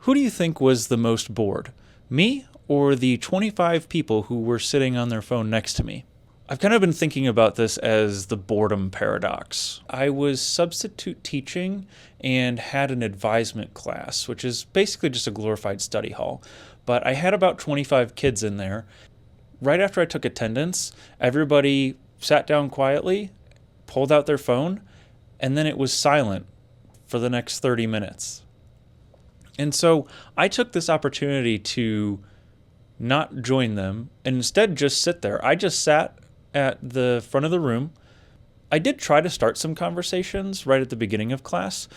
Who do you think was the most bored? Me or the 25 people who were sitting on their phone next to me? I've kind of been thinking about this as the boredom paradox. I was substitute teaching and had an advisement class, which is basically just a glorified study hall. But I had about 25 kids in there. Right after I took attendance, everybody sat down quietly, pulled out their phone, and then it was silent for the next 30 minutes. And so I took this opportunity to not join them and instead just sit there. I just sat at the front of the room. I did try to start some conversations right at the beginning of class,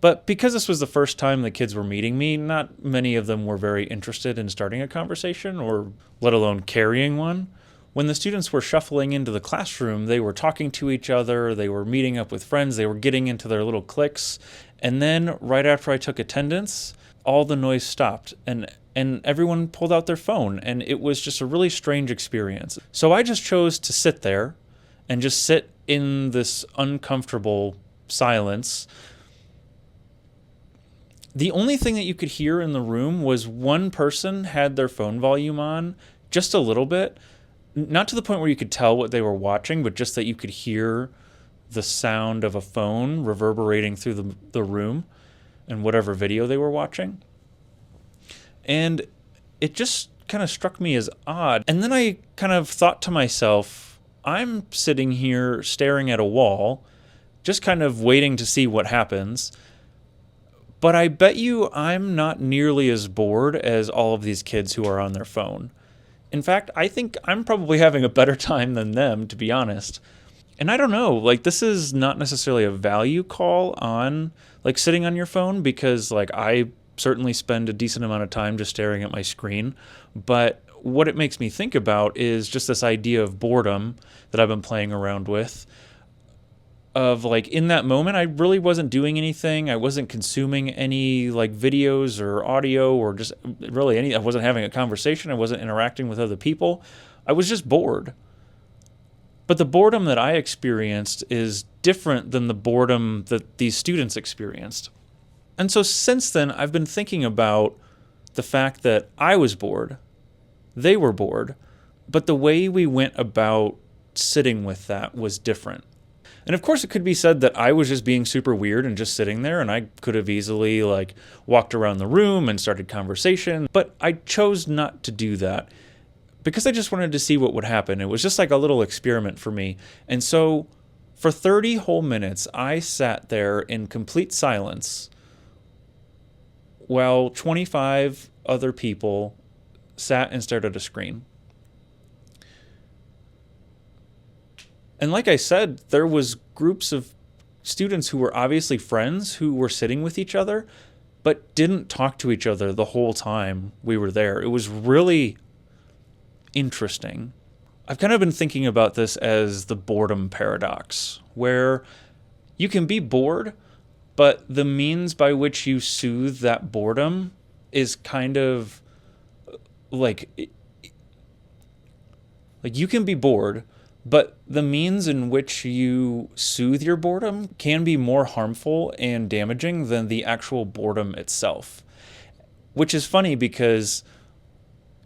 but because this was the first time the kids were meeting me, not many of them were very interested in starting a conversation or let alone carrying one. When the students were shuffling into the classroom, they were talking to each other, they were meeting up with friends, they were getting into their little cliques. And then right after I took attendance, all the noise stopped and everyone pulled out their phone, and it was just a really strange experience. So I just chose to sit there and just sit in this uncomfortable silence. The only thing that you could hear in the room was one person had their phone volume on just a little bit, not to the point where you could tell what they were watching, but just that you could hear the sound of a phone reverberating through the room and whatever video they were watching. And it just kind of struck me as odd. And then I kind of thought to myself, I'm sitting here staring at a wall, just kind of waiting to see what happens. But I bet you I'm not nearly as bored as all of these kids who are on their phone. In fact, I think I'm probably having a better time than them, to be honest. And I don't know, like, this is not necessarily a value call on like sitting on your phone, because like I certainly spend a decent amount of time just staring at my screen. But what it makes me think about is just this idea of boredom that I've been playing around with. Of like, in that moment, I really wasn't doing anything. I wasn't consuming any like videos or audio or just really any. I wasn't having a conversation. I wasn't interacting with other people. I was just bored. But the boredom that I experienced is different than the boredom that these students experienced. And so since then, I've been thinking about the fact that I was bored, they were bored, but the way we went about sitting with that was different. And of course, it could be said that I was just being super weird and just sitting there, and I could have easily like walked around the room and started conversation, but I chose not to do that because I just wanted to see what would happen. It was just like a little experiment for me. And so for 30 whole minutes, I sat there in complete silence while 25 other people sat and stared at a screen. And like I said, there was groups of students who were obviously friends who were sitting with each other, but didn't talk to each other the whole time we were there. It was really interesting. I've kind of been thinking about this as the boredom paradox, where you can be bored, but the means by which you soothe that boredom is kind of like you can be bored, but the means in which you soothe your boredom can be more harmful and damaging than the actual boredom itself. Which is funny because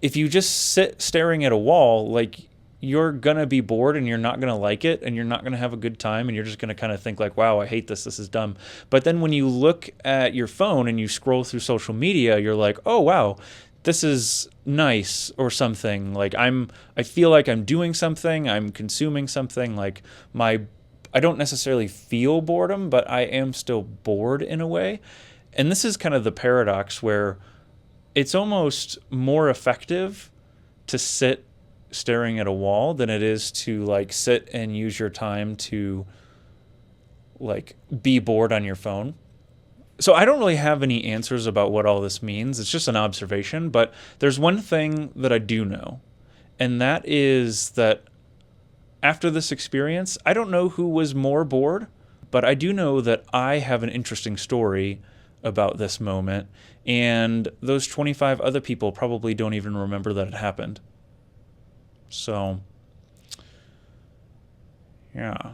if you just sit staring at a wall, like, you're going to be bored and you're not going to like it and you're not going to have a good time and you're just going to kind of think like, wow, I hate this. This is dumb. But then when you look at your phone and you scroll through social media, you're like, oh, wow, this is nice or something. Like I feel like I'm doing something. I'm consuming something. Like I don't necessarily feel boredom, but I am still bored in a way. And this is kind of the paradox where it's almost more effective to sit staring at a wall than it is to like sit and use your time to like be bored on your phone. So I don't really have any answers about what all this means. It's just an observation, but there's one thing that I do know, and that is that after this experience, I don't know who was more bored, but I do know that I have an interesting story about this moment, and those 25 other people probably don't even remember that it happened. So, yeah.